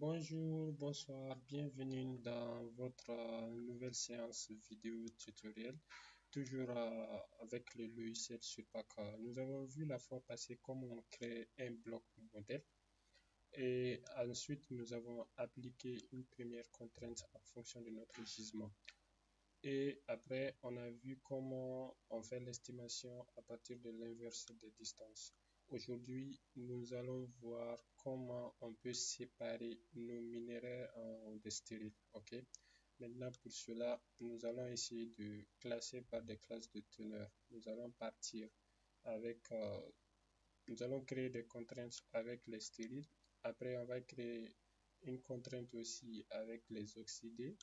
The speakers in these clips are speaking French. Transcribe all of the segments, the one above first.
Bonjour, bonsoir, bienvenue dans votre nouvelle séance vidéo tutoriel, toujours avec le logiciel Surpack. Nous avons vu la fois passée comment on crée un bloc modèle et ensuite nous avons appliqué une première contrainte en fonction de notre gisement. Et après, on a vu comment on fait l'estimation à partir de l'inverse des distances. Aujourd'hui, nous allons voir comment on peut séparer nos minerais en des stériles. Ok. Maintenant, pour cela, nous allons essayer de classer par des classes de teneur. Nous allons partir avec, nous allons créer des contraintes avec les stériles. Après, on va créer une contrainte aussi avec les oxydés.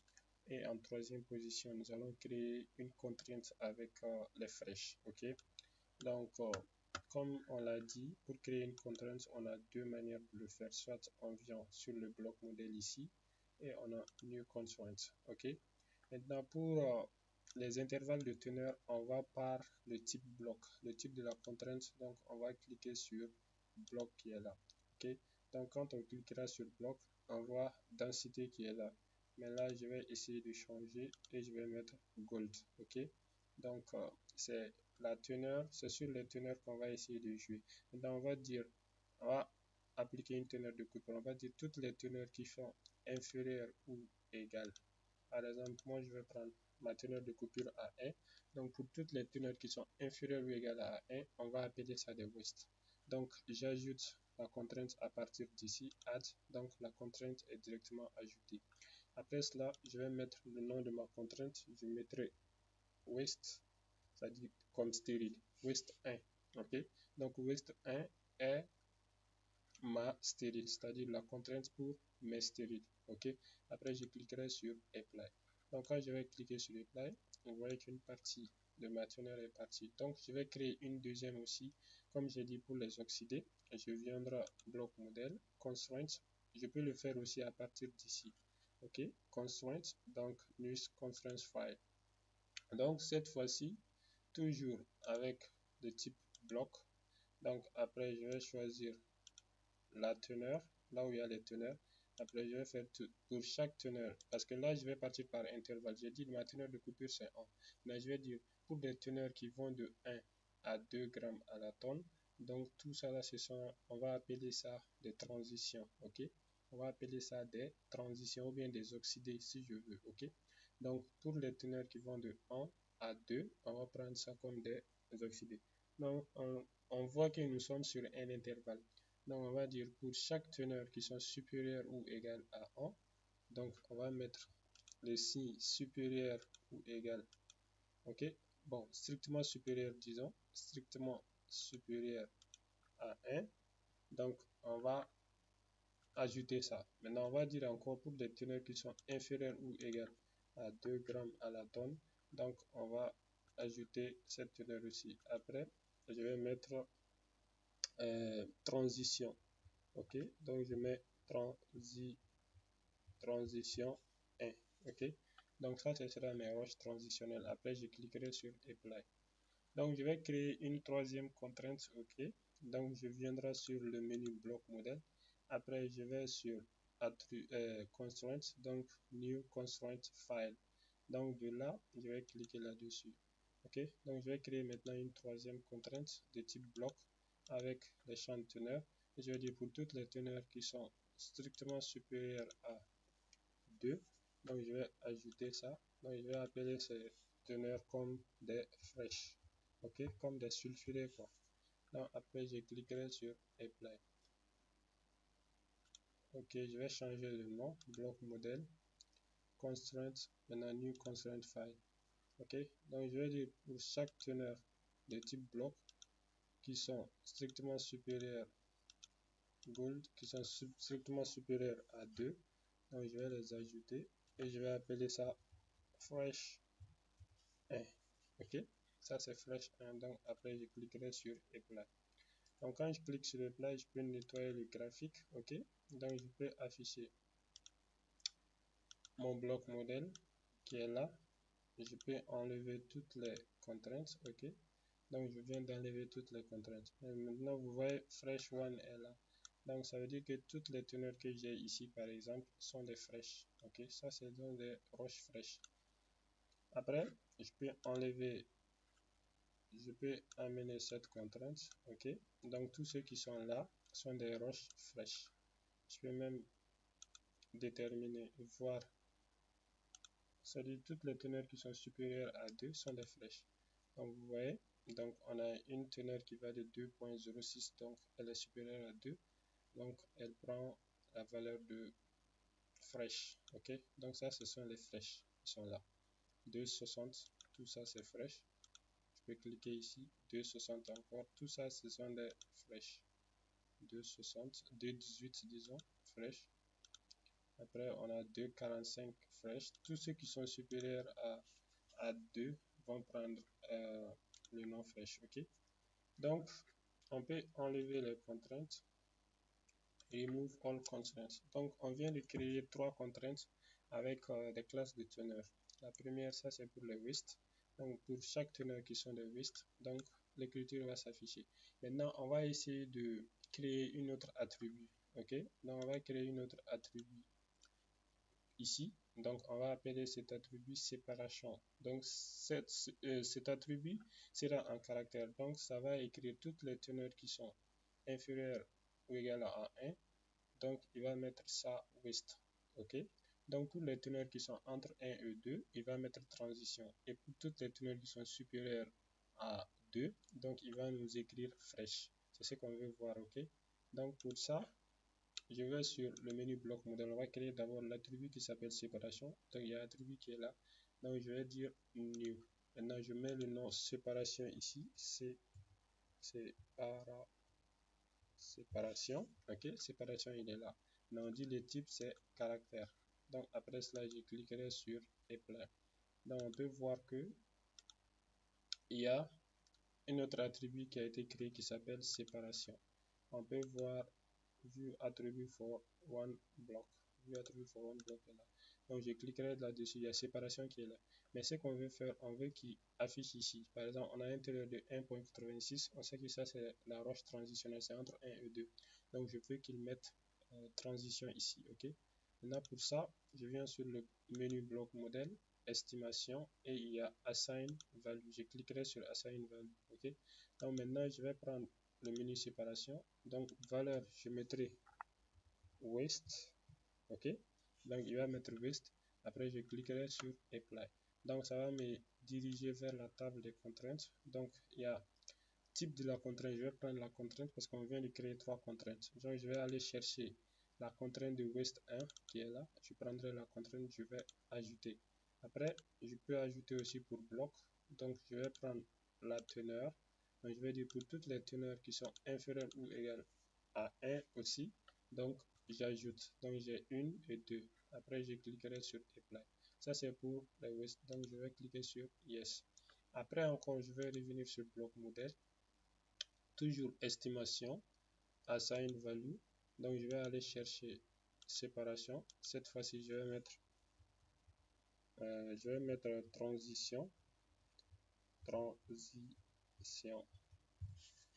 Et en troisième position, nous allons créer une contrainte avec les flèches. Ok. Donc, comme on l'a dit, pour créer une contrainte, on a deux manières de le faire. Soit on vient sur le bloc modèle ici et on a New Constraint. Ok. Maintenant, pour les intervalles de teneur, on va par le type bloc, le type de la contrainte. Donc, on va cliquer sur bloc qui est là. Ok. Donc, quand on cliquera sur bloc, on voit densité qui est là. Mais là, je vais essayer de changer et je vais mettre gold. Ok. Donc, c'est la teneur, c'est sur les teneurs qu'on va essayer de jouer. Maintenant, on va dire, on va appliquer une teneur de coupure. On va dire toutes les teneurs qui sont inférieures ou égales. Par exemple, moi, je vais prendre ma teneur de coupure à 1. Donc, pour toutes les teneurs qui sont inférieures ou égales à 1, on va appeler ça des waste. Donc, j'ajoute la contrainte à partir d'ici, add. Donc, la contrainte est directement ajoutée. Après cela, je vais mettre le nom de ma contrainte. Je mettrai waste, c'est-à-dire comme stérile, waste 1. Ok. Donc, waste 1 est ma stérile, c'est-à-dire la contrainte pour mes stériles. Ok. Après, je cliquerai sur Apply. Donc, quand je vais cliquer sur Apply, vous voyez qu'une partie de ma teneur est partie. Donc, je vais créer une deuxième aussi, comme j'ai dit pour les oxydés. Je viendrai bloc modèle, constraint. Je peux le faire aussi à partir d'ici. Ok. Constraint, donc new constraint file. Donc, cette fois-ci, toujours avec le type bloc. Donc, après, je vais choisir la teneur, là où il y a les teneurs. Après, je vais faire tout pour chaque teneur. Parce que là, je vais partir par intervalle. J'ai dit ma teneur de coupure, c'est 1. Mais je vais dire pour des teneurs qui vont de 1 à 2 grammes à la tonne. Donc, tout ça là, on va appeler ça des transitions. OK? On va appeler ça des transitions ou bien des oxydés si je veux. OK? Donc, pour les teneurs qui vont de 1 à 2, on va prendre ça comme des oxydés. Donc, on voit que nous sommes sur un intervalle. Donc, on va dire pour chaque teneur qui sont supérieures ou égales à 1, donc on va mettre le signe supérieur ou égal. Ok, bon, strictement supérieur, disons, strictement supérieur à 1. Donc, on va ajouter ça. Maintenant, on va dire encore pour des teneurs qui sont inférieures ou égales à 2 grammes à la tonne. Donc, on va ajouter cette teneur aussi. Après, je vais mettre transition. Ok, donc je mets transition 1. Ok, donc ça, ce sera mes roches transitionnelles. Après, je cliquerai sur Apply. Donc, je vais créer une troisième contrainte. Ok, donc je viendrai sur le menu bloc modèle. Après, je vais sur constraint, donc new constraint file. Donc, de là, je vais cliquer là-dessus. Ok, donc je vais créer maintenant une troisième contrainte de type bloc avec les champs de teneur. Je vais dire pour toutes les teneurs qui sont strictement supérieures à 2, donc je vais ajouter ça. Donc je vais appeler ces teneurs comme des flèches, ok, comme des sulfurés quoi. Donc après je cliquerai sur Apply. Ok, je vais changer le nom, bloc modèle, constraint, maintenant new constraint file. Ok, donc je vais dire pour chaque teneur de type bloc qui sont strictement supérieurs gold, qui sont strictement supérieurs à 2, donc je vais les ajouter et je vais appeler ça fresh 1. Ok, ça c'est fresh 1. Donc après je cliquerai sur Apply. Donc quand je clique sur Apply, je peux nettoyer le graphique. Ok, donc je peux afficher mon bloc modèle qui est là. Je peux enlever toutes les contraintes. Ok, donc je viens d'enlever toutes les contraintes. Et maintenant vous voyez fresh 1 est là. Donc, ça veut dire que toutes les teneurs que j'ai ici, par exemple, sont des flèches. Ok, ça, c'est donc des roches fraîches. Après, je peux enlever, je peux amener cette contrainte. Ok, donc tous ceux qui sont là sont des roches fraîches. Je peux même déterminer, voir, c'est-à-dire toutes les teneurs qui sont supérieures à 2 sont des flèches. Donc, vous voyez, donc on a une teneur qui va de 2.06, donc elle est supérieure à 2. Donc, elle prend la valeur de fraîche. Ok, donc ça, ce sont les flèches qui sont là. 2,60, tout ça, c'est fraîche. Je peux cliquer ici, 2,60 encore, tout ça, ce sont des flèches. 2,60, 2,18, disons, fraîches. Après, on a 2,45 fraîches. Tous ceux qui sont supérieurs à 2 vont prendre le nom fraîche. Ok, donc, on peut enlever les contraintes. Remove all constraints. Donc, on vient de créer 3 contraintes avec des classes de teneur. La première, ça c'est pour les widths. Donc, pour chaque teneur qui sont des widths, donc l'écriture va s'afficher. Maintenant, on va essayer de créer une autre attribut. Ok, donc on va créer une autre attribut ici. Donc, on va appeler cet attribut séparation. Donc, cet attribut sera un caractère. Donc, ça va écrire toutes les teneurs qui sont inférieures ou égales à 1. Donc, il va mettre ça width. OK? Donc, pour les teneurs qui sont entre 1 et 2, il va mettre transition. Et pour toutes les teneurs qui sont supérieures à 2, donc il va nous écrire fraîche. C'est ce qu'on veut voir. OK? Donc, pour ça, je vais sur le menu bloc modèle. On va créer d'abord l'attribut qui s'appelle séparation. Donc, il y a l'attribut qui est là. Donc, je vais dire new. Maintenant, je mets le nom séparation ici. Séparation. Ok, séparation, il est là. Maintenant, on dit le type, c'est caractère. Donc, après cela, je cliquerai sur apply. Donc, on peut voir que il y a un autre attribut qui a été créé qui s'appelle séparation. On peut voir view attribut for one block. View attribut for one block est là. Donc, je cliquerai là-dessus. Il y a séparation qui est là. Mais ce qu'on veut faire, on veut qu'il affiche ici. Par exemple, on a un intérieur de 1.86. On sait que ça, c'est la roche transitionnelle. C'est entre 1 et 2. Donc, je veux qu'il mette transition ici. OK. Maintenant, pour ça, je viens sur le menu bloc modèle, estimation, et il y a assign value. Je cliquerai sur assign value. OK. Donc, maintenant, je vais prendre le menu séparation. Donc, valeur, je mettrai waste. OK. Donc, il va mettre waste. Après, je cliquerai sur apply. Donc, ça va me diriger vers la table des contraintes. Donc, il y a type de la contrainte. Je vais prendre la contrainte parce qu'on vient de créer 3 contraintes. Donc, je vais aller chercher la contrainte de waste 1 qui est là. Je prendrai la contrainte, je vais ajouter. Après, je peux ajouter aussi pour bloc. Donc, je vais prendre la teneur. Donc, je vais dire pour toutes les teneurs qui sont inférieures ou égales à 1 aussi. Donc, j'ajoute. Donc, j'ai 1 et 2. Après, je cliquerai sur apply. Ça, c'est pour les waste. Donc, je vais cliquer sur yes. Après, encore, je vais revenir sur bloc modèle. Toujours estimation, assign value. Donc, je vais aller chercher séparation. Cette fois-ci, je vais mettre transition.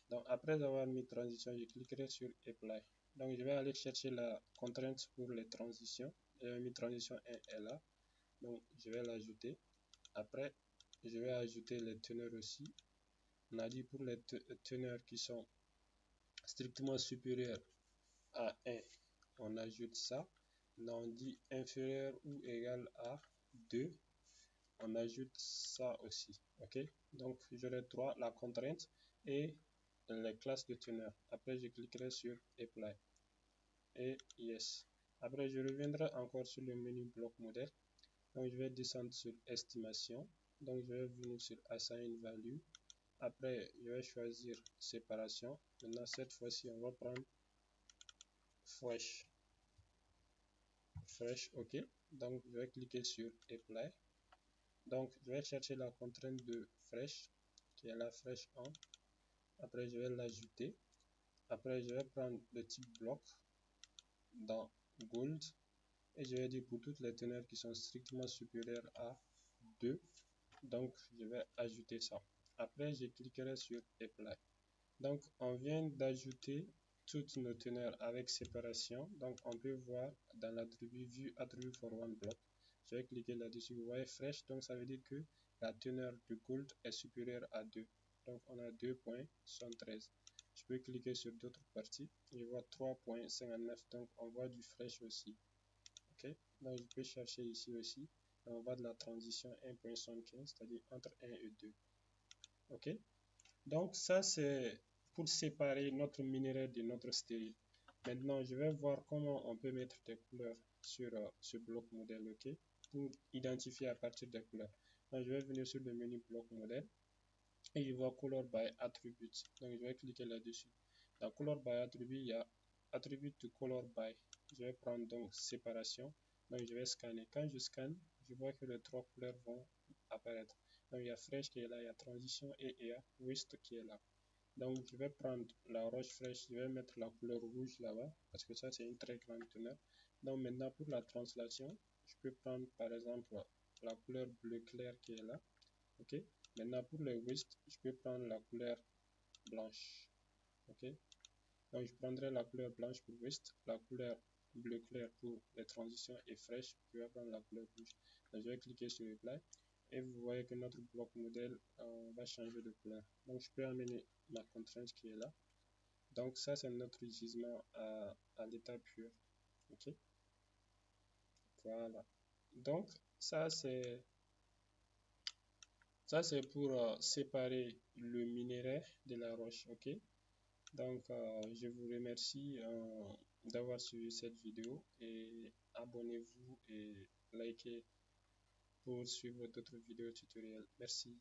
Donc, après avoir mis transition, je cliquerai sur apply. Donc, je vais aller chercher la contrainte pour les transitions. J'ai mis transition 1 est là. Donc, je vais l'ajouter. Après, je vais ajouter les teneurs aussi. On a dit pour les teneurs qui sont strictement supérieures à 1, on ajoute ça. Là, on dit inférieur ou égal à 2, on ajoute ça aussi. OK? Donc, j'aurai 3, la contrainte et les classes de teneur. Après, je cliquerai sur apply et yes. Après, je reviendrai encore sur le menu bloc modèle. Donc, je vais descendre sur estimation. Donc, je vais venir sur assign value. Après, je vais choisir séparation. Maintenant, cette fois-ci, on va prendre fresh. OK. Donc, je vais cliquer sur apply. Donc, je vais chercher la contrainte de fresh, qui est la fresh 1. Après, je vais l'ajouter. Après, je vais prendre le type bloc dans gold. Et je vais dire pour toutes les teneurs qui sont strictement supérieures à 2. Donc, je vais ajouter ça. Après, je cliquerai sur apply. Donc, on vient d'ajouter toutes nos teneurs avec séparation. Donc, on peut voir dans l'attribut vue attribut for one block. Je vais cliquer là-dessus. Vous voyez fresh, donc ça veut dire que la teneur de gold est supérieure à 2. Donc, on a 2.73. Je peux cliquer sur d'autres parties. Je vois 3.59. Donc, on voit du fresh aussi. Ok, donc je peux chercher ici aussi. On voit de la transition 1.75, c'est-à-dire entre 1 et 2. Ok, donc ça c'est pour séparer notre minerai de notre stérile. Maintenant, je vais voir comment on peut mettre des couleurs sur ce bloc modèle, ok, pour identifier à partir des couleurs. Donc, je vais venir sur le menu bloc modèle et je vois color by attribute. Donc, je vais cliquer là-dessus. Dans color by attribute, il y a attribute to color by. Je vais prendre donc séparation. Donc, je vais scanner. Quand je scanne, je vois que les trois couleurs vont apparaître. Donc, il y a fresh qui est là, il y a transition et il y a waste qui est là. Donc, je vais prendre la roche fraîche, je vais mettre la couleur rouge là-bas, parce que ça, c'est une très grande teneur. Donc, maintenant, pour la translation, je peux prendre, par exemple, la couleur bleu clair qui est là. OK? Maintenant, pour le waste, je peux prendre la couleur blanche. OK? Donc, je prendrai la couleur blanche pour waste, la couleur bleu clair pour les transitions et fraîche, je vais prendre la couleur rouge. Donc, je vais cliquer sur Apply. Et vous voyez que notre bloc modèle va changer de couleur. Donc, je peux amener ma contrainte qui est là. Donc, ça, c'est notre gisement à l'état pur. OK? Voilà. Donc, ça c'est pour séparer le minerai de la roche. OK? Donc, je vous remercie d'avoir suivi cette vidéo et abonnez-vous et likez pour suivre d'autres vidéos tutoriels. Merci.